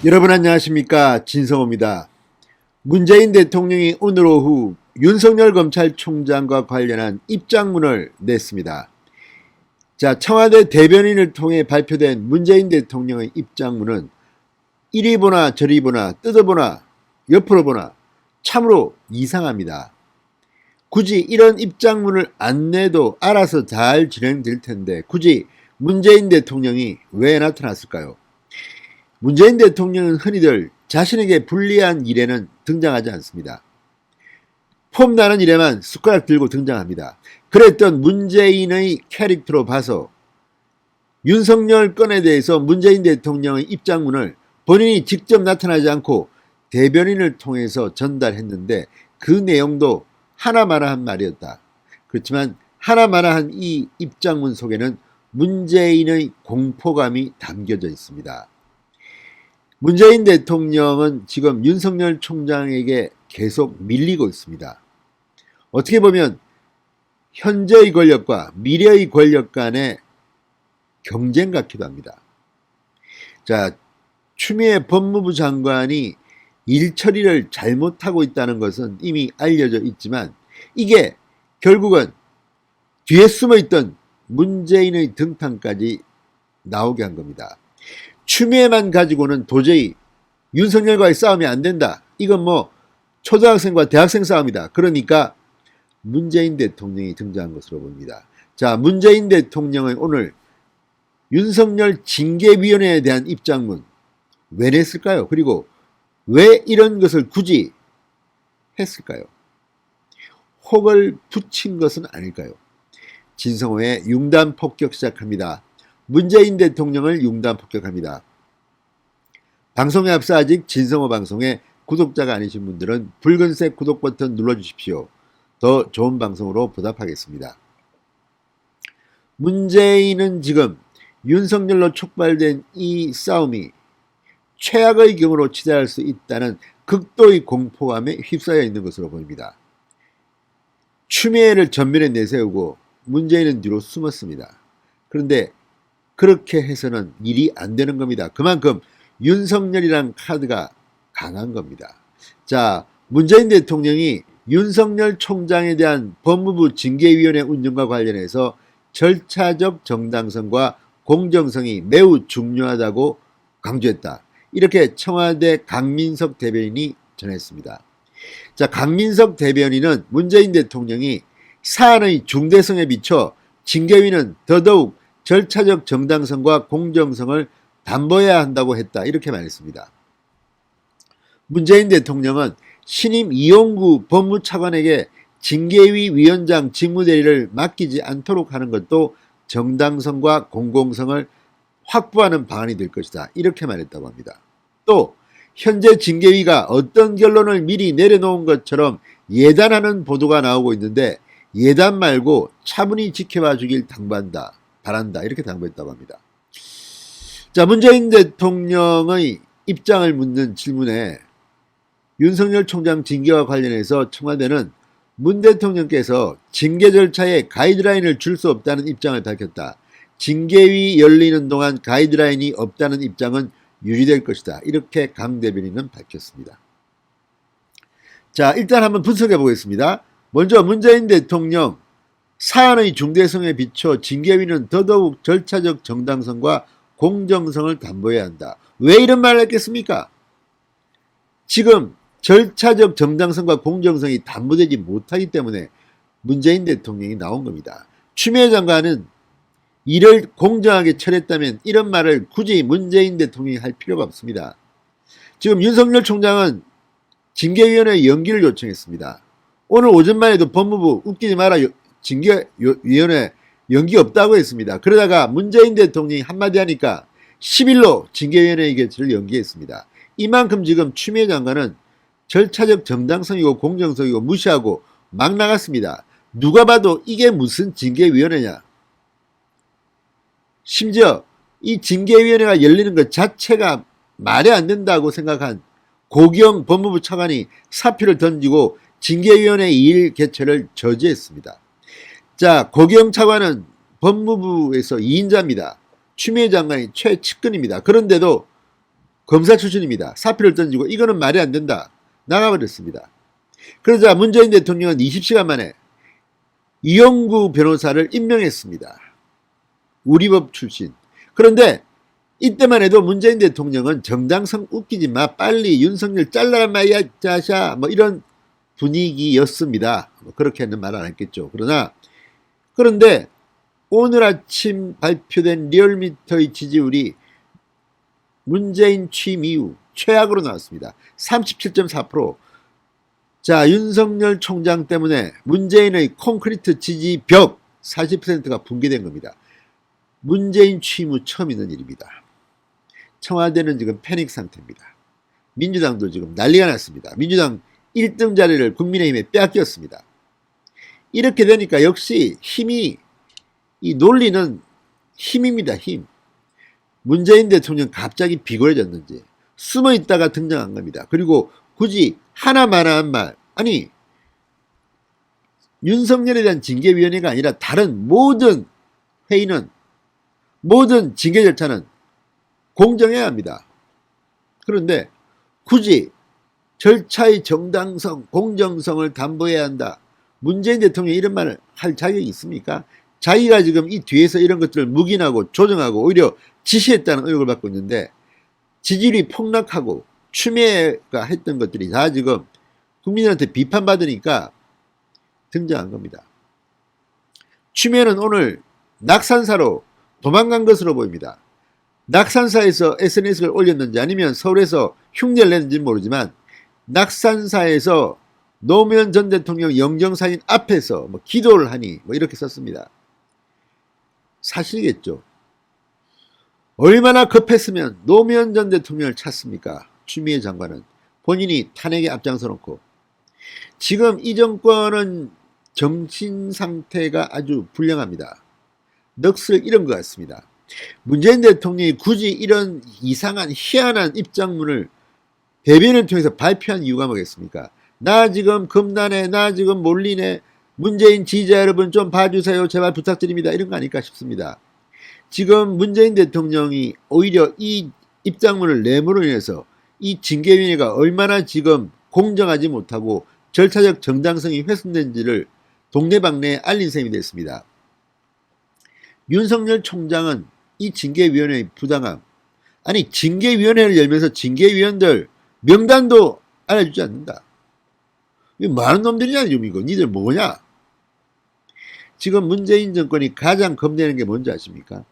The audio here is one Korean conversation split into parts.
여러분 안녕하십니까, 진성호입니다. 문재인 대통령이 오늘 오후 윤석열 검찰총장과 관련한 입장문을 냈습니다. 자, 청와대 대변인을 통해 발표된 문재인 대통령의 입장문은 이리 보나 저리 보나 뜯어보나 옆으로 보나 참으로 이상합니다. 굳이 이런 입장문을 안 내도 알아서 잘 진행될 텐데 굳이 문재인 대통령이 왜 나타났을까요? 문재인 대통령은 흔히들 자신에게 불리한 일에는 등장하지 않습니다. 폼나는 일에만 숟가락 들고 등장합니다. 그랬던 문재인의 캐릭터로 봐서 윤석열 건에 대해서 문재인 대통령의 입장문을 본인이 직접 나타나지 않고 대변인을 통해서 전달했는데 그 내용도 하나마나한 말이었다. 그렇지만 하나마나한 이 입장문 속에는 문재인의 공포감이 담겨져 있습니다. 문재인 대통령은 지금 윤석열 총장에게 계속 밀리고 있습니다. 어떻게 보면 현재의 권력과 미래의 권력 간의 경쟁 같기도 합니다. 자, 추미애 법무부 장관이 일 처리를 잘못하고 있다는 것은 이미 알려져 있지만 이게 결국은 뒤에 숨어있던 문재인의 등판까지 나오게 한 겁니다. 추미애만 가지고는 도저히 윤석열과의 싸움이 안 된다. 이건 뭐 초등학생과 대학생 싸움이다. 그러니까 문재인 대통령이 등장한 것으로 봅니다. 자, 문재인 대통령의 오늘 윤석열 징계위원회에 대한 입장문 왜 냈을까요? 그리고 왜 이런 것을 굳이 했을까요? 혹을 붙인 것은 아닐까요? 진성호의 융단 폭격 시작합니다. 문재인 대통령을 융단 폭격합니다. 방송에 앞서 아직 진성호 방송에 구독자가 아니신 분들은 붉은색 구독 버튼 눌러주십시오. 더 좋은 방송으로 보답하겠습니다. 문재인은 지금 윤석열로 촉발된 이 싸움이 최악의 경우로 치달을 수 있다는 극도의 공포감에 휩싸여 있는 것으로 보입니다. 추미애를 전면에 내세우고 문재인은 뒤로 숨었습니다. 그런데 그렇게 해서는 일이 안 되는 겁니다. 그만큼 윤석열이란 카드가 강한 겁니다. 자, 문재인 대통령이 윤석열 총장에 대한 법무부 징계위원회 운영과 관련해서 절차적 정당성과 공정성이 매우 중요하다고 강조했다. 이렇게 청와대 강민석 대변인이 전했습니다. 자, 강민석 대변인은 문재인 대통령이 사안의 중대성에 비춰 징계위는 더더욱 절차적 정당성과 공정성을 담보해야 한다고 했다. 이렇게 말했습니다. 문재인 대통령은 신임 이용구 법무차관에게 징계위 위원장 직무대리를 맡기지 않도록 하는 것도 정당성과 공공성을 확보하는 방안이 될 것이다. 이렇게 말했다고 합니다. 또 현재 징계위가 어떤 결론을 미리 내려놓은 것처럼 예단하는 보도가 나오고 있는데 예단 말고 차분히 지켜봐 주길 바란다. 이렇게 당부했다고 합니다. 자, 문재인 대통령의 입장을 묻는 질문에 윤석열 총장 징계와 관련해서 청와대는 문 대통령께서 징계 절차에 가이드라인을 줄 수 없다는 입장을 밝혔다. 징계위 열리는 동안 가이드라인이 없다는 입장은 유지될 것이다. 이렇게 강 대변인은 밝혔습니다. 자, 일단 한번 분석해 보겠습니다. 먼저 문재인 대통령 사안의 중대성에 비춰 징계위는 더더욱 절차적 정당성과 공정성을 담보해야 한다. 왜 이런 말을 했겠습니까? 지금 절차적 정당성과 공정성이 담보되지 못하기 때문에 문재인 대통령이 나온 겁니다. 추미애 장관은 일을 공정하게 처리했다면 이런 말을 굳이 문재인 대통령이 할 필요가 없습니다. 지금 윤석열 총장은 징계위원회 연기를 요청했습니다. 오늘 오전만 해도 법무부 웃기지 마라 징계위원회 연기 없다고 했습니다. 그러다가 문재인 대통령이 한마디 하니까 10일로 징계위원회 개최를 연기했습니다. 이만큼 지금 추미애 장관은 절차적 정당성이고 공정성이고 무시하고 막 나갔습니다. 누가 봐도 이게 무슨 징계위원회냐. 심지어 이 징계위원회가 열리는 것 자체가 말이 안 된다고 생각한 고기영 법무부 차관이 사표를 던지고 징계위원회 일 개최를 저지했습니다. 자, 고기영 차관은 법무부에서 2인자입니다. 추미애 장관이 최측근입니다. 그런데도 검사 출신입니다. 사표를 던지고 이거는 말이 안 된다. 나가버렸습니다. 그러자 문재인 대통령은 20시간 만에 이용구 변호사를 임명했습니다. 우리법 출신. 그런데 이때만 해도 문재인 대통령은 정당성 웃기지 마. 빨리 윤석열 잘라라 마야 자샤. 뭐 이런 분위기였습니다. 뭐 그렇게는 말 안 했겠죠. 그런데 오늘 아침 발표된 리얼미터의 지지율이 문재인 취임 이후 최악으로 나왔습니다. 37.4%. 자, 윤석열 총장 때문에 문재인의 콘크리트 지지 벽 40%가 붕괴된 겁니다. 문재인 취임 후 처음 있는 일입니다. 청와대는 지금 패닉 상태입니다. 민주당도 지금 난리가 났습니다. 민주당 1등 자리를 국민의힘에 빼앗겼습니다. 이렇게 되니까 역시 힘이, 이 논리는 힘입니다. 힘. 문재인 대통령 갑자기 비굴해졌는지 숨어 있다가 등장한 겁니다. 그리고 굳이 하나만한 말, 아니 윤석열에 대한 징계위원회가 아니라 다른 모든 회의는, 모든 징계 절차는 공정해야 합니다. 그런데 굳이 절차의 정당성, 공정성을 담보해야 한다. 문재인 대통령이 이런 말을 할 자격이 있습니까? 자기가 지금 이 뒤에서 이런 것들을 묵인하고 조정하고 오히려 지시했다는 의혹을 받고 있는데, 지지율이 폭락하고 추미애가 했던 것들이 다 지금 국민들한테 비판받으니까 등장한 겁니다. 추미애는 오늘 낙산사로 도망간 것으로 보입니다. 낙산사에서 SNS를 올렸는지 아니면 서울에서 흉내를 냈는지 모르지만 낙산사에서 노무현 전 대통령 영정사진 앞에서 뭐 기도를 하니 뭐 이렇게 썼습니다. 사실이겠죠. 얼마나 급했으면 노무현 전 대통령을 찾습니까? 추미애 장관은 본인이 탄핵에 앞장서 놓고. 지금 이 정권은 정신 상태가 아주 불량합니다. 넋을 잃은 것 같습니다. 문재인 대통령이 굳이 이런 이상한 희한한 입장문을 대변을 통해서 발표한 이유가 뭐겠습니까? 나 지금 금단에, 나 지금 몰리네, 문재인 지지자 여러분 좀 봐주세요, 제발 부탁드립니다, 이런 거 아닐까 싶습니다. 지금 문재인 대통령이 오히려 이 입장문을 내므로 인해서 이 징계위원회가 얼마나 지금 공정하지 못하고 절차적 정당성이 훼손된지를 동네방네에 알린 셈이 됐습니다. 윤석열 총장은 이 징계위원회의 부당함, 아니 징계위원회를 열면서 징계위원들 명단도 알려주지 않는다. 이거 많은 놈들이냐 지금 이거. 니들 뭐냐? 지금 문재인 정권이 가장 겁내는 게 뭔지 아십니까?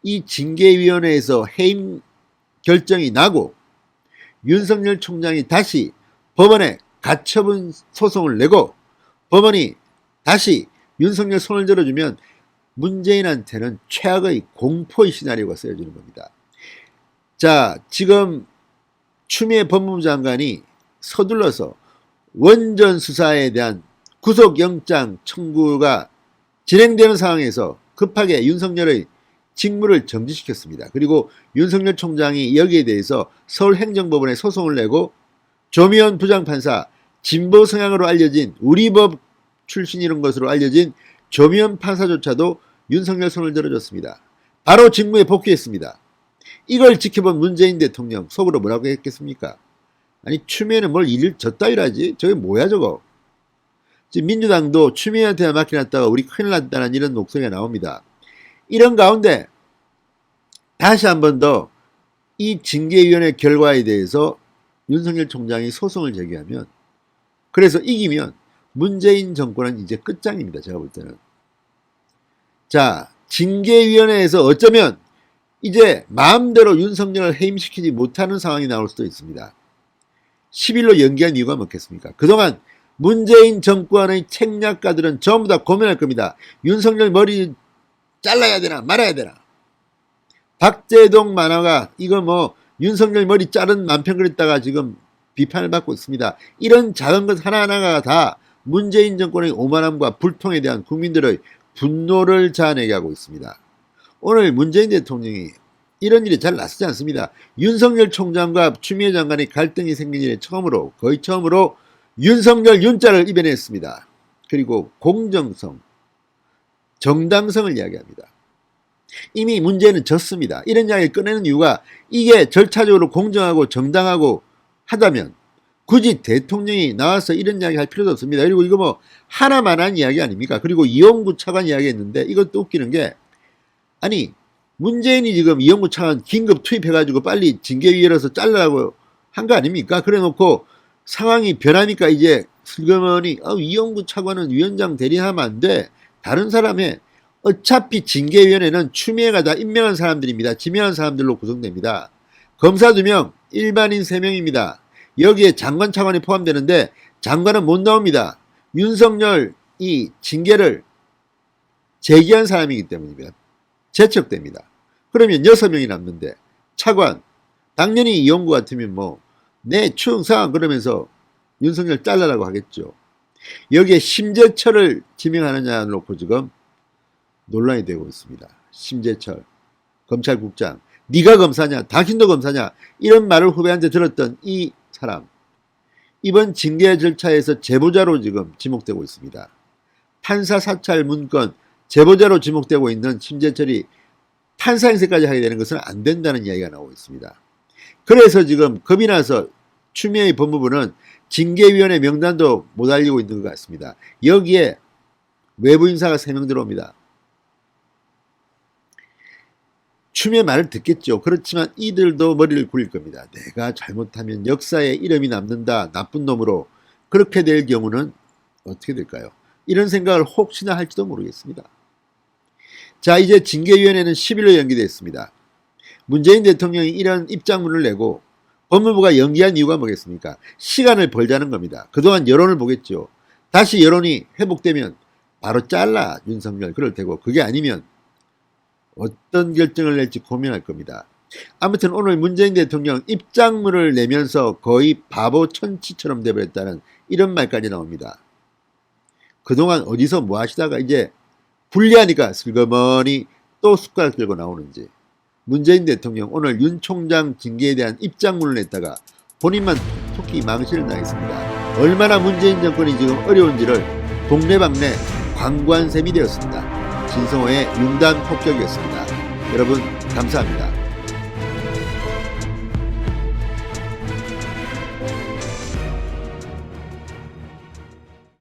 이 징계위원회에서 해임 결정이 나고 윤석열 총장이 다시 법원에 가처분 소송을 내고 법원이 다시 윤석열 손을 들어주면 문재인한테는 최악의 공포의 시나리오가 쓰여지는 겁니다. 자, 지금 추미애 법무부 장관이 서둘러서 원전 수사에 대한 구속영장 청구가 진행되는 상황에서 급하게 윤석열의 직무를 정지시켰습니다. 그리고 윤석열 총장이 여기에 대해서 서울행정법원에 소송을 내고 조미연 부장판사, 진보 성향으로 알려진 우리법 출신이런 것으로 알려진 조미연 판사조차도 윤석열 손을 들어줬습니다. 바로 직무에 복귀했습니다. 이걸 지켜본 문재인 대통령 속으로 뭐라고 했겠습니까? 아니 추미애는 뭘 일을 저따위로 하지? 저게 뭐야 저거? 지금 민주당도 추미애한테 맡겨놨다가 우리 큰일 났다는 이런 목소리가 나옵니다. 이런 가운데 다시 한 번 더 이 징계위원회 결과에 대해서 윤석열 총장이 소송을 제기하면, 그래서 이기면 문재인 정권은 이제 끝장입니다. 제가 볼 때는. 자, 징계위원회에서 어쩌면 이제 마음대로 윤석열을 해임시키지 못하는 상황이 나올 수도 있습니다. 10일로 연기한 이유가 뭐겠습니까? 그동안 문재인 정권의 책략가들은 전부 다 고민할 겁니다. 윤석열 머리 잘라야 되나 말아야 되나. 박재동 만화가 이거 뭐 윤석열 머리 자른 만평 그랬다가 지금 비판을 받고 있습니다. 이런 작은 것 하나하나가 다 문재인 정권의 오만함과 불통에 대한 국민들의 분노를 자아내게 하고 있습니다. 오늘 문재인 대통령이 이런 일이 잘 낯서지 않습니다. 윤석열 총장과 추미애 장관의 갈등이 생긴 일에 거의 처음으로 윤석열 윤자를 입에 냈습니다. 그리고 공정성, 정당성을 이야기합니다. 이미 문재인은 졌습니다. 이런 이야기를 꺼내는 이유가 이게 절차적으로 공정하고 정당하고 하다면 굳이 대통령이 나와서 이런 이야기 할 필요도 없습니다. 그리고 이거 뭐 하나만 한 이야기 아닙니까? 그리고 이용구 차관 이야기 했는데 이것도 웃기는 게, 아니 문재인이 지금 이용구 차관 긴급 투입해가지고 빨리 징계위원회에서 잘라라고 한 거 아닙니까? 그래 놓고 상황이 변하니까 이제 슬그머니 이용구 차관은 위원장 대리하면 안 돼. 다른 사람 해. 어차피 징계위원회는 추미애가 다 임명한 사람들입니다. 지명한 사람들로 구성됩니다. 검사 2명, 일반인 3명입니다. 여기에 장관 차관이 포함되는데 장관은 못 나옵니다. 윤석열 이 징계를 제기한 사람이기 때문입니다. 제척됩니다. 그러면 6명이 남는데 차관, 당연히 이용구 같으면 뭐 내 충성 그러면서 윤석열 잘라라고 하겠죠. 여기에 심재철을 지명하느냐 놓고 지금 논란이 되고 있습니다. 심재철 검찰국장, 네가 검사냐 당신도 검사냐 이런 말을 후배한테 들었던 이 사람, 이번 징계 절차에서 제보자로 지금 지목되고 있습니다. 판사 사찰 문건 제보자로 지목되고 있는 심재철이 판사 행세까지 하게 되는 것은 안 된다는 이야기가 나오고 있습니다. 그래서 지금 겁이 나서 추미애 법무부는 징계위원회 명단도 못 알리고 있는 것 같습니다. 여기에 외부 인사가 3명 들어옵니다. 추미애 말을 듣겠죠. 그렇지만 이들도 머리를 굴릴 겁니다. 내가 잘못하면 역사에 이름이 남는다. 나쁜 놈으로. 그렇게 될 경우는 어떻게 될까요? 이런 생각을 혹시나 할지도 모르겠습니다. 자, 이제 징계위원회는 10일로 연기됐습니다. 문재인 대통령이 이런 입장문을 내고 법무부가 연기한 이유가 뭐겠습니까? 시간을 벌자는 겁니다. 그동안 여론을 보겠죠. 다시 여론이 회복되면 바로 잘라 윤석열 그럴 테고, 그게 아니면 어떤 결정을 낼지 고민할 겁니다. 아무튼 오늘 문재인 대통령 입장문을 내면서 거의 바보 천치처럼 돼버렸다는 이런 말까지 나옵니다. 그동안 어디서 뭐 하시다가 이제 불리하니까 슬그머니 또 숟가락 들고 나오는지. 문재인 대통령 오늘 윤 총장 징계에 대한 입장문을 냈다가 본인만 톡톡히 망신을 당했습니다. 얼마나 문재인 정권이 지금 어려운지를 동네방네 광고한 셈이 되었습니다. 진성호의 융단 폭격이었습니다. 여러분 감사합니다.